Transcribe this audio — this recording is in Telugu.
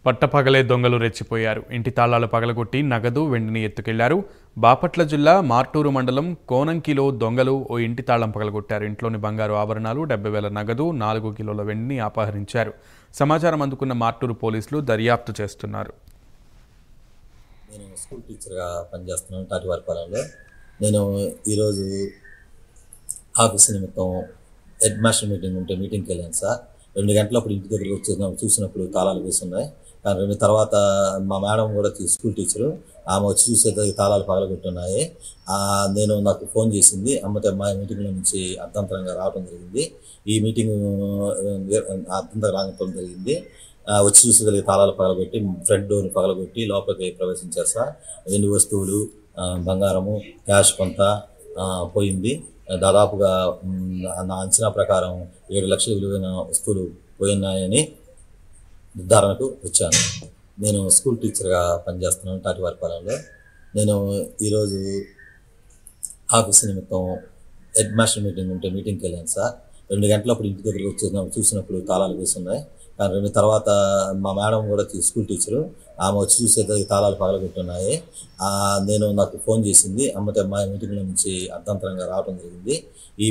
పట్టపగలే దొంగలు రెచ్చిపోయారు. ఇంటి తాళాలు పగలగొట్టి నగదు, వెండిని ఎత్తుకెళ్లారు. బాపట్ల జిల్లా మార్టూరు మండలం కోనంకిలో దొంగలు ఓ ఇంటి తాళం పగలగొట్టారు. ఇంట్లోని బంగారు ఆభరణాలు, 70,000 నగదు, 4 కిలోల వెండిని అపహరించారు. సమాచారం అందుకున్న మార్టూరు పోలీసులు దర్యాప్తు చేస్తున్నారు. నేను స్కూల్ టీచర్గా పనిచేస్తున్నాను తాటివారిపాలెంలో. నేను ఈరోజు ఆఫీస్ నిమిత్తం హెడ్ మాస్టర్ మీటింగ్ ఉంటే మీటింగ్కి వెళ్ళాను సార్. 2 గంటలప్పుడు ఇంటి దగ్గరికి వచ్చి చూసినప్పుడు తాళాలు వేస్తున్నాయి. కానీ 2 తర్వాత మా మేడం కూడా స్కూల్ టీచరు, ఆమె వచ్చి చూసేసరికి తాళాలు పగలగొట్టున్నాయి. నాకు ఫోన్ చేసింది. అమ్మతో మా మీటింగ్లో నుంచి అర్ధంతరంగా రావడం జరిగింది. ఈ మీటింగ్ అర్ధంతరంగా రావడం జరిగింది. వచ్చి చూసేసరికి తాళాలు పగలగొట్టి ఫ్రంట్ డోర్ని పగలగొట్టి లోపలికి ప్రవేశించారు సార్. వెండి వస్తువులు, బంగారము, క్యాష్ కొంత పోయింది. దాదాపుగా నా అంచనా ప్రకారం 7 లక్షల విలువైన వస్తువులు పోయినాయని నిర్ధారణకు వచ్చాను. నేను స్కూల్ టీచర్గా పనిచేస్తున్నాను తాటివారిపాలెంలో. నేను ఈరోజు ఆఫీస్ నిమిత్తం హెడ్ మాస్టర్ మీటింగ్ ఉంటే మీటింగ్కి వెళ్ళాను సార్. 2 గంటలప్పుడు ఇంటి దగ్గరికి వచ్చి చూసినప్పుడు తాళాలు వేస్తున్నాయి. కానీ 2 తర్వాత మా మేడం కూడా స్కూల్ టీచరు, ఆమె వచ్చి చూసేసరికి తాళాలు పగలగొట్టున్నాయి. నాకు ఫోన్ చేసింది. అమ్మతో మా మీటింగ్లో నుంచి అర్ధంతరంగా రావడం జరిగింది. ఈ